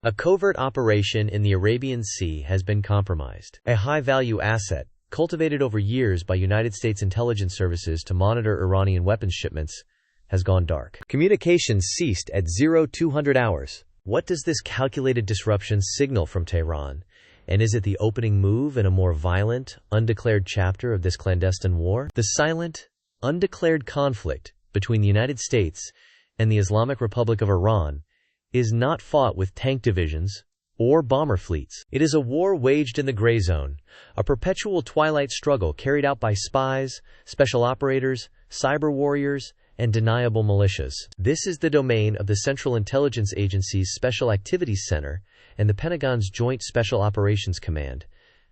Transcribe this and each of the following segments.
A covert operation in the Arabian Sea has been compromised. A high-value asset, cultivated over years by United States intelligence services to monitor Iranian weapons shipments, has gone dark. Communications ceased at 0200 hours. What does this calculated disruption signal from Tehran? And is it the opening move in a more violent, undeclared chapter of this clandestine war? The silent, undeclared conflict between the United States and the Islamic Republic of Iran is not fought with tank divisions or bomber fleets. It is a war waged in the gray zone, a perpetual twilight struggle carried out by spies, special operators, cyber warriors, and deniable militias. This is the domain of the Central Intelligence Agency's Special Activities Center and the Pentagon's Joint Special Operations Command,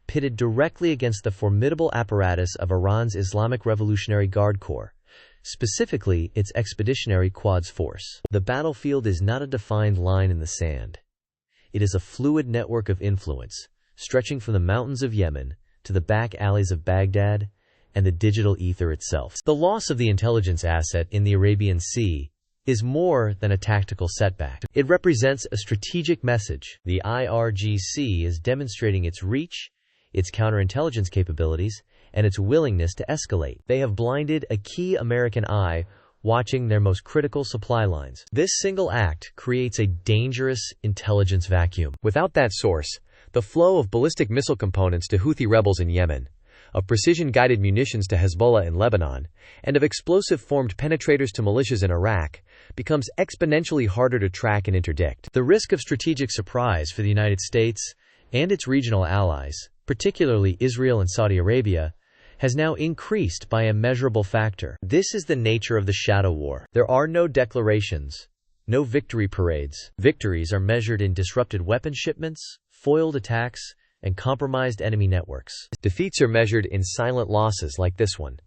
pitted directly against the formidable apparatus of Iran's Islamic Revolutionary Guard Corps, specifically its Expeditionary Quds Force. The battlefield is not a defined line in the sand. It is a fluid network of influence, stretching from the mountains of Yemen to the back alleys of Baghdad and the digital ether itself. The loss of the intelligence asset in the Arabian Sea is more than a tactical setback. It represents a strategic message. The IRGC is demonstrating its reach, its counterintelligence capabilities, and its willingness to escalate. They have blinded a key American eye watching their most critical supply lines. This single act creates a dangerous intelligence vacuum. Without that source, the flow of ballistic missile components to Houthi rebels in Yemen, of precision-guided munitions to Hezbollah in Lebanon, and of explosive-formed penetrators to militias in Iraq becomes exponentially harder to track and interdict. The risk of strategic surprise for the United States and its regional allies, particularly Israel and Saudi Arabia, has now increased by a measurable factor. This is the nature of the shadow war. There are no declarations, no victory parades. Victories are measured in disrupted weapon shipments, foiled attacks, and compromised enemy networks. Defeats are measured in silent losses like this one,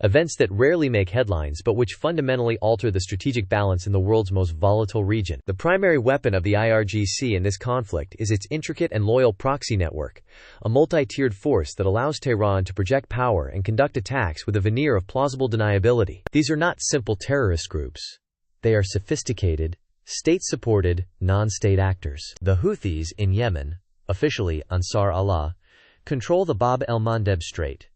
events that rarely make headlines but which fundamentally alter the strategic balance in the world's most volatile region. The primary weapon of the IRGC in this conflict is its intricate and loyal proxy network, a multi-tiered force that allows Tehran to project power and conduct attacks with a veneer of plausible deniability. These are not simple terrorist groups. They are sophisticated, state-supported, non-state actors. The Houthis in Yemen, officially Ansar Allah, control the Bab el-Mandeb Strait,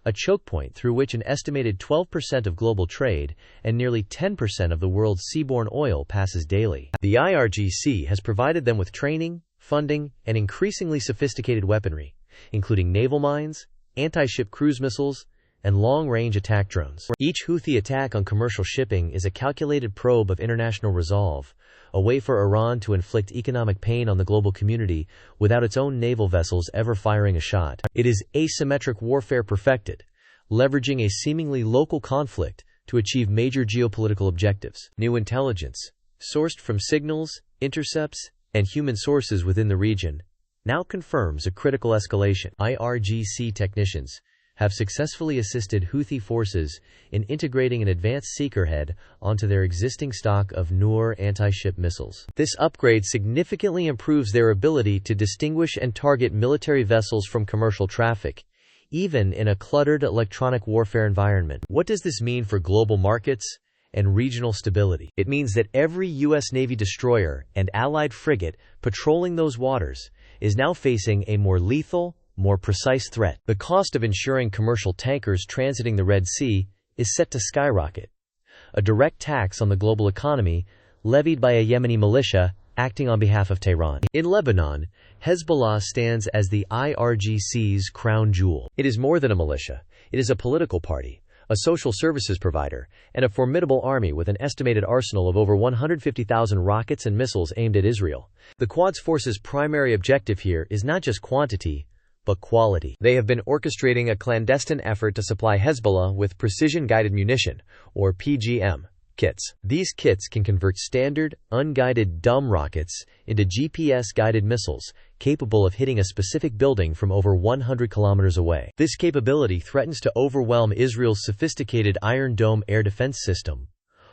a choke point through which an estimated 12% of global trade and nearly 10% of the world's seaborne oil passes daily. The IRGC has provided them with training, funding, and increasingly sophisticated weaponry, including naval mines, anti-ship cruise missiles, and long-range attack drones. Each Houthi attack on commercial shipping is a calculated probe of international resolve, a way for Iran to inflict economic pain on the global community without its own naval vessels ever firing a shot. It is asymmetric warfare perfected, leveraging a seemingly local conflict to achieve major geopolitical objectives. New intelligence, sourced from signals, intercepts, and human sources within the region, now confirms a critical escalation. IRGC technicians have successfully assisted Houthi forces in integrating an advanced seeker head onto their existing stock of Noor anti-ship missiles. This upgrade significantly improves their ability to distinguish and target military vessels from commercial traffic, even in a cluttered electronic warfare environment. What does this mean for global markets and regional stability? It means that every U.S. Navy destroyer and allied frigate patrolling those waters is now facing a more lethal, more precise threat. The cost of ensuring commercial tankers transiting the Red Sea is set to skyrocket, a direct tax on the global economy levied by a Yemeni militia acting on behalf of Tehran. In Lebanon, Hezbollah stands as the IRGC's crown jewel. It is more than a militia. It is a political party, a social services provider, and a formidable army with an estimated arsenal of over 150,000 rockets and missiles aimed at Israel. The Quds Force's primary objective here is not just quantity, but quality. They have been orchestrating a clandestine effort to supply Hezbollah with precision-guided munition, or PGM, kits. These kits can convert standard, unguided dumb rockets into GPS-guided missiles, capable of hitting a specific building from over 100 kilometers away. This capability threatens to overwhelm Israel's sophisticated Iron Dome air defense system,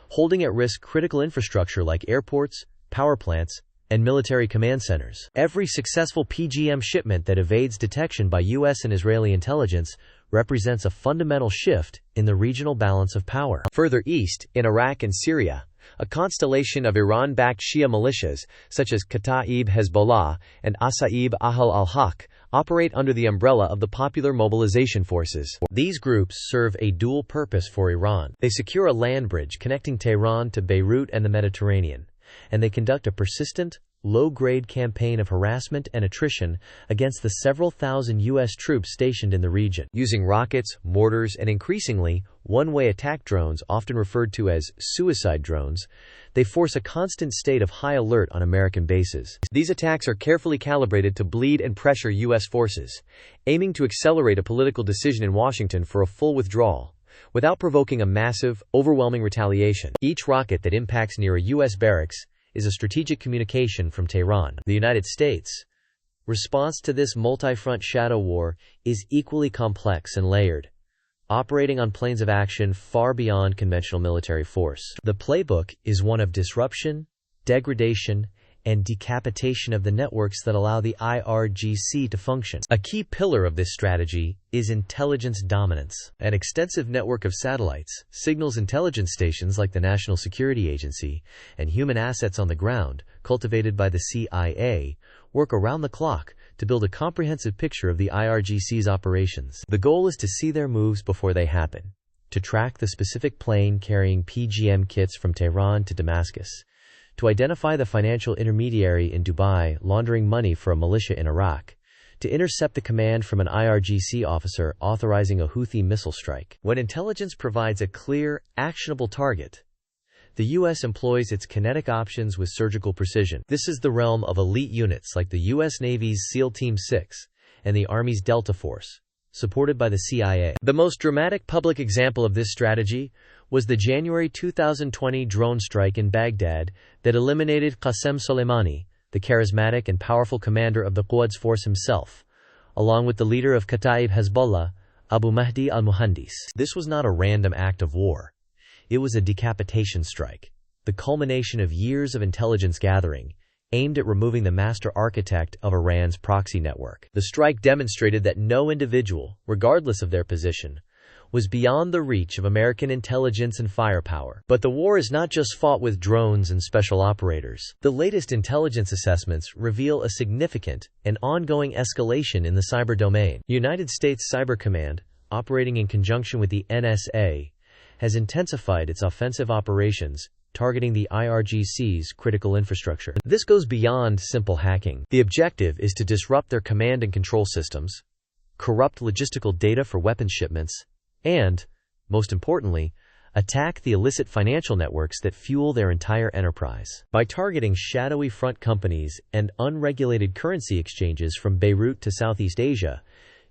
holding at risk critical infrastructure like airports, power plants, and military command centers. Every successful PGM shipment that evades detection by U.S. and Israeli intelligence represents a fundamental shift in the regional balance of power. Further east, in Iraq and Syria, A constellation of Iran-backed Shia militias, such as Kataib Hezbollah and Asaib Ahl al-Haq, operate under the umbrella of the Popular Mobilization Forces. These groups serve a dual purpose for Iran. They secure a land bridge connecting Tehran to Beirut and the Mediterranean, and they conduct a persistent, low-grade campaign of harassment and attrition against the several thousand U.S. troops stationed in the region. Using rockets, mortars, and increasingly, one-way attack drones, often referred to as suicide drones, they force a constant state of high alert on American bases. These attacks are carefully calibrated to bleed and pressure U.S. forces, aiming to accelerate a political decision in Washington for a full withdrawal, without provoking a massive, overwhelming retaliation. Each rocket that impacts near a U.S. barracks is a strategic communication from Tehran. The United States' response to this multi-front shadow war is equally complex and layered, operating on planes of action far beyond conventional military force. The playbook is one of disruption, degradation, and decapitation of the networks that allow the IRGC to function. A key pillar of this strategy is intelligence dominance. An extensive network of satellites, signals intelligence stations like the National Security Agency, and human assets on the ground, cultivated by the CIA, work around the clock to build a comprehensive picture of the IRGC's operations. The goal is to see their moves before they happen, to track the specific plane carrying PGM kits from Tehran to Damascus, to identify the financial intermediary in Dubai laundering money for a militia in Iraq, to intercept the command from an IRGC officer authorizing a Houthi missile strike. When intelligence provides a clear, actionable target, the U.S. employs its kinetic options with surgical precision. This is the realm of elite units like the U.S. Navy's SEAL Team 6 and the Army's Delta Force, supported by the CIA. The most dramatic public example of this strategy was the January 2020 drone strike in Baghdad that eliminated Qasem Soleimani, the charismatic and powerful commander of the Quds Force himself, along with the leader of Kataib Hezbollah, Abu Mahdi al-Muhandis. This was not a random act of war. It was a decapitation strike, the culmination of years of intelligence gathering, aimed at removing the master architect of Iran's proxy network. The strike demonstrated that no individual, regardless of their position, was beyond the reach of American intelligence and firepower. But the war is not just fought with drones and special operators. The latest intelligence assessments reveal a significant and ongoing escalation in the cyber domain. United States Cyber Command, operating in conjunction with the NSA, has intensified its offensive operations, targeting the IRGC's critical infrastructure. This goes beyond simple hacking. The objective is to disrupt their command and control systems, corrupt logistical data for weapons shipments, and, most importantly, attack the illicit financial networks that fuel their entire enterprise. By targeting shadowy front companies and unregulated currency exchanges from Beirut to Southeast Asia,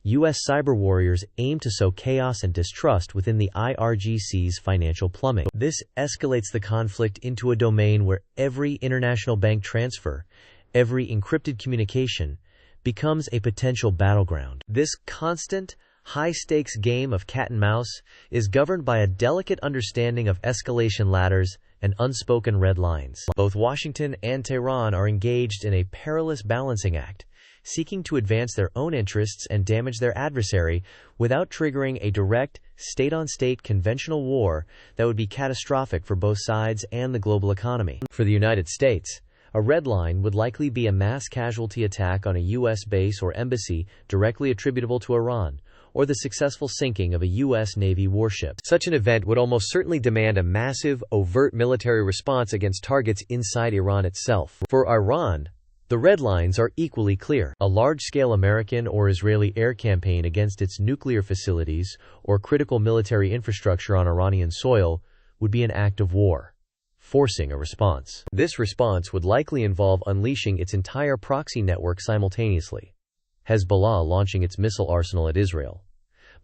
U.S. cyber warriors aim to sow chaos and distrust within the IRGC's financial plumbing. This escalates the conflict into a domain where every international bank transfer, every encrypted communication, becomes a potential battleground. This constant, high-stakes game of cat-and-mouse is governed by a delicate understanding of escalation ladders and unspoken red lines. Both Washington and Tehran are engaged in a perilous balancing act, seeking to advance their own interests and damage their adversary without triggering a direct, state-on-state conventional war that would be catastrophic for both sides and the global economy. For the United States, a red line would likely be a mass casualty attack on a U.S. base or embassy directly attributable to Iran, or the successful sinking of a U.S. Navy warship. Such an event would almost certainly demand a massive, overt military response against targets inside Iran itself. For Iran, the red lines are equally clear. A large-scale American or Israeli air campaign against its nuclear facilities or critical military infrastructure on Iranian soil would be an act of war, forcing a response. This response would likely involve unleashing its entire proxy network simultaneously. Hezbollah launching its missile arsenal at Israel,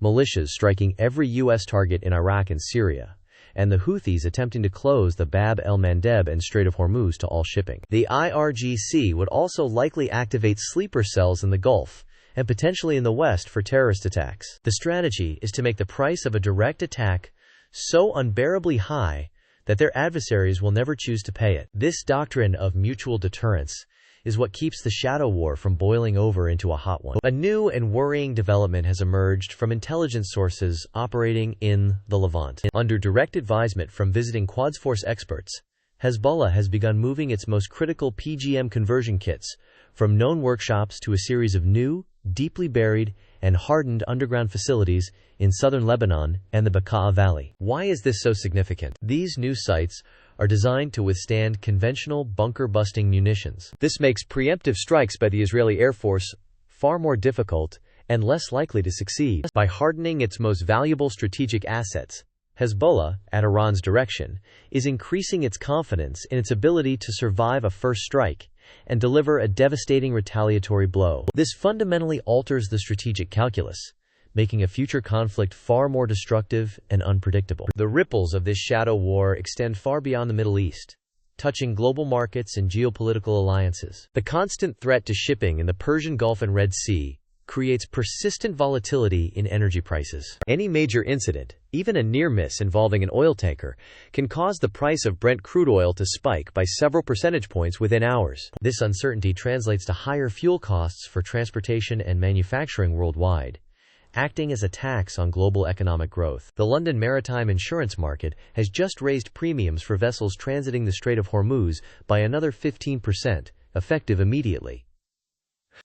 militias striking every U.S. target in Iraq and Syria, and the Houthis attempting to close the Bab el-Mandeb and Strait of Hormuz to all shipping. The IRGC would also likely activate sleeper cells in the Gulf and potentially in the West for terrorist attacks. The strategy is to make the price of a direct attack so unbearably high that their adversaries will never choose to pay it. This doctrine of mutual deterrence is what keeps the shadow war from boiling over into a hot one. A new and worrying development has emerged from intelligence sources operating in the Levant. Under direct advisement from visiting Quds Force experts, Hezbollah has begun moving its most critical PGM conversion kits from known workshops to a series of new, deeply buried, and hardened underground facilities in southern Lebanon and the Bekaa Valley. Why is this so significant? These new sites are designed to withstand conventional bunker-busting munitions. This makes preemptive strikes by the Israeli Air Force far more difficult and less likely to succeed. By hardening its most valuable strategic assets, Hezbollah, at Iran's direction, is increasing its confidence in its ability to survive a first strike and deliver a devastating retaliatory blow. This fundamentally alters the strategic calculus, making a future conflict far more destructive and unpredictable. The ripples of this shadow war extend far beyond the Middle East, touching global markets and geopolitical alliances. The constant threat to shipping in the Persian Gulf and Red Sea creates persistent volatility in energy prices. Any major incident, even a near miss involving an oil tanker, can cause the price of Brent crude oil to spike by several percentage points within hours. This uncertainty translates to higher fuel costs for transportation and manufacturing worldwide, acting as a tax on global economic growth. The London maritime insurance market has just raised premiums for vessels transiting the Strait of Hormuz by another 15%, effective immediately.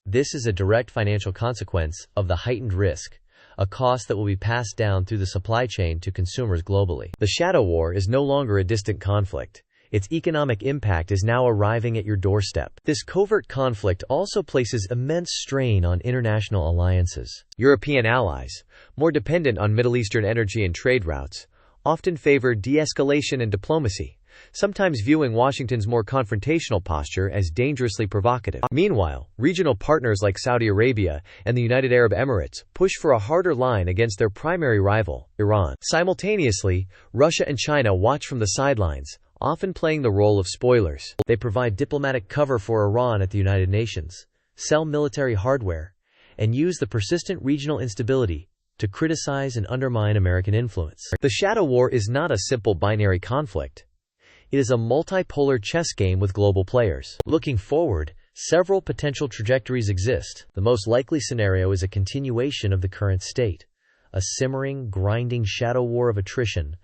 This is a direct financial consequence of the heightened risk, a cost that will be passed down through the supply chain to consumers globally. The shadow war is no longer a distant conflict. Its economic impact is now arriving at your doorstep. This covert conflict also places immense strain on international alliances. European allies, more dependent on Middle Eastern energy and trade routes, often favor de-escalation and diplomacy, sometimes viewing Washington's more confrontational posture as dangerously provocative. Meanwhile, regional partners like Saudi Arabia and the United Arab Emirates push for a harder line against their primary rival, Iran. Simultaneously, Russia and China watch from the sidelines, often playing the role of spoilers. They provide diplomatic cover for Iran at the United Nations, sell military hardware, and use the persistent regional instability to criticize and undermine American influence. The shadow war is not a simple binary conflict. It is a multipolar chess game with global players. Looking forward, several potential trajectories exist. The most likely scenario is a continuation of the current state, a simmering, grinding shadow war of attrition,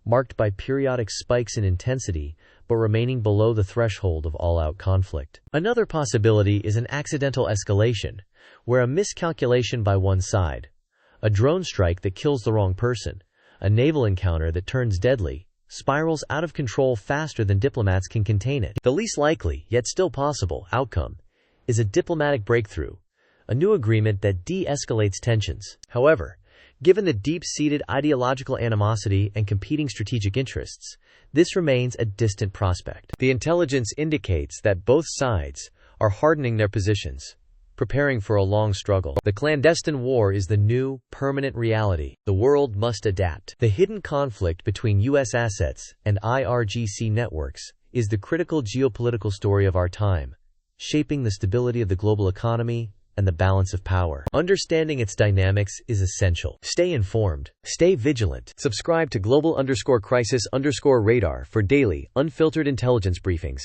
marked by periodic spikes in intensity, but remaining below the threshold of all-out conflict. Another possibility is an accidental escalation, where a miscalculation by one side, a drone strike that kills the wrong person, a naval encounter that turns deadly, spirals out of control faster than diplomats can contain it. The least likely, yet still possible, outcome is a diplomatic breakthrough, a new agreement that de-escalates tensions. However, given the deep-seated ideological animosity and competing strategic interests, this remains a distant prospect. The intelligence indicates that both sides are hardening their positions, preparing for a long struggle. The clandestine war is the new, permanent reality. The world must adapt. The hidden conflict between U.S. assets and IRGC networks is the critical geopolitical story of our time, shaping the stability of the global economy and the balance of power. Understanding its dynamics is essential. Stay informed. Stay vigilant. Subscribe to global_crisis_radar for daily, unfiltered intelligence briefings.